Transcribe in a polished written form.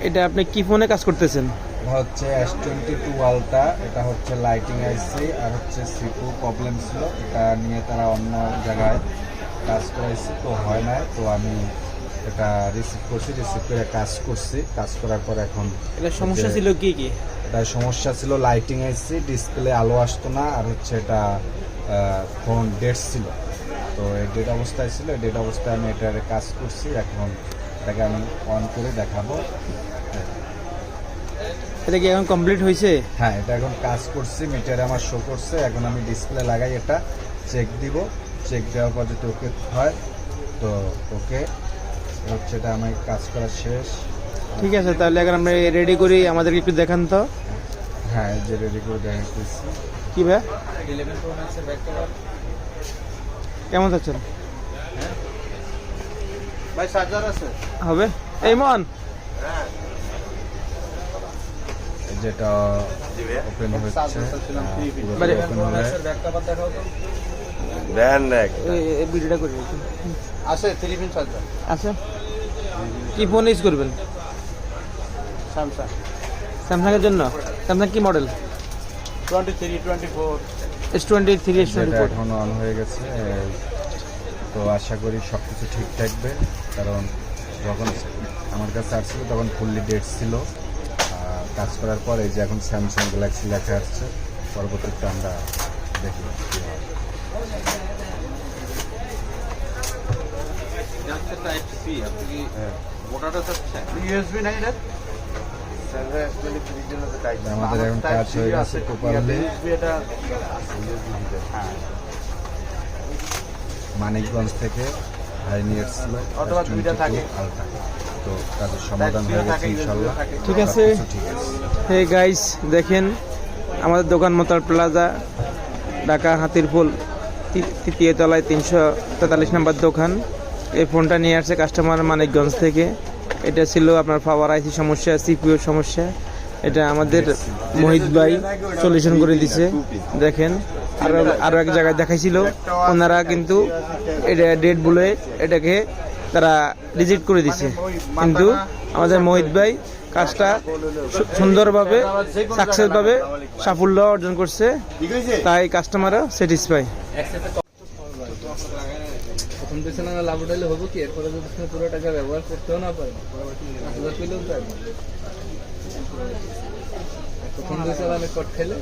এটা আপনি কি ফোনে কাজ করতেছেন? হচ্ছে S22 আলট্রা, এটা হচ্ছে লাইটিং আইসি আর হচ্ছে সিপু প্রবলেম ছিল, এটা নিয়ে তারা অন্য জায়গায় কাজ করাইছে তো হয় না, তো আমি এটা রিসিভ করছি, রিসিভ করে কাজ করার পর এখন এটা সমস্যা ছিল কি কি? এটা সমস্যা ছিল লাইটিং আইসি, ডিসপ্লে আলো আসতো না, আর হচ্ছে এটা ফোন ডেড ছিল, তো এই ডেড অবস্থায় ছিল, এই ডেড অবস্থায় আমি এটার কাজ করছি, এখন এটাকে আমি অন করে দেখাবো। এটা কি এখন কমপ্লিট হয়েছে? হ্যাঁ, এটা এখন কাজ করছি, মিটারে আমার শো করছে, এখন আমি ডিসপ্লে লাগাই এটা চেক দিব, চেক দেওয়ার পর যদি ওকে হয় তো ওকে হচ্ছে, এটা আমার কাজ করা শেষ। ঠিক আছে, তাহলে এখন আমরা রেডি করি, আমাদেরকে একটু দেখান তো। হ্যাঁ, যে রেডি করে দেখাইতেছি। কি ভাই, কেমন আছেন ভাই? চার্জার আছে হবে এই মন? যেটা ওপেন হচ্ছে, মানে ওপেন হলে এই ভিডিওটা করে আছে 3 পিন চার্জার আচ্ছা, কি ফোন ইউজ করবেন? স্যামসাং স্যামসাং এর জন্য। স্যামসাং কি মডেল? 23 24 S23 যেটা S24। এখন অন হয়ে গেছে, তো আশা করি সব কিছু ঠিক থাকবে, কারণ যখন আমার কাছে আসছিল তখন ফুললি ডেট ছিল, কাজ করার পর এই যে এখন স্যামসাং গ্যালাক্সি লেখা আসছে, পরবর্তীতে আমরা দেখি কী হয়। ইউএসবি নাই এটা? আমাদের এখন কাজ হয়ে গেছে প্রপারলি। মানিকগঞ্জ থেকে ভাই নিয়ে এসেছিল অথবা দুইটা থাকে। আলট্রা, তো কাজের সমাধান হয়ে গেছে ইনশাল্লাহ। ঠিক আছে। ঠিক আছে। হে গাইস, দেখেন আমাদের দোকান মোতার প্লাজা, ঢাকা হাতিরপুল, তৃতীয় তলায় 343 নম্বর দোকান। এই ফোনটা নিয়ে আসছে কাস্টমার মানিকগঞ্জ থেকে। এটা ছিল আপনার পাওয়ার আইসি সমস্যা, সিপিইউর সমস্যা। এটা আমাদের মোহিত ভাই সলিউশন করে দিছে। দেখেন, আরো এক জায়গায় দেখাইছিল, ওনারা কিন্তু এটা ডেট বলে এটাকে তারা রিজেক্ট করে দিছে, কিন্তু আমাদের মোহিত ভাই কাজটা সুন্দরভাবে সাকসেসভাবে সাফল্য অর্জন করছে, তাই কাস্টমারও স্যাটিসফাই। প্রথম দিচ্ছে না লাভ উঠাইলে হবো কি, এরপরে যদি পুরো টাকা ব্যবহার করতেও না পারে, প্রথম দিচ্ছে আমি কট খেলে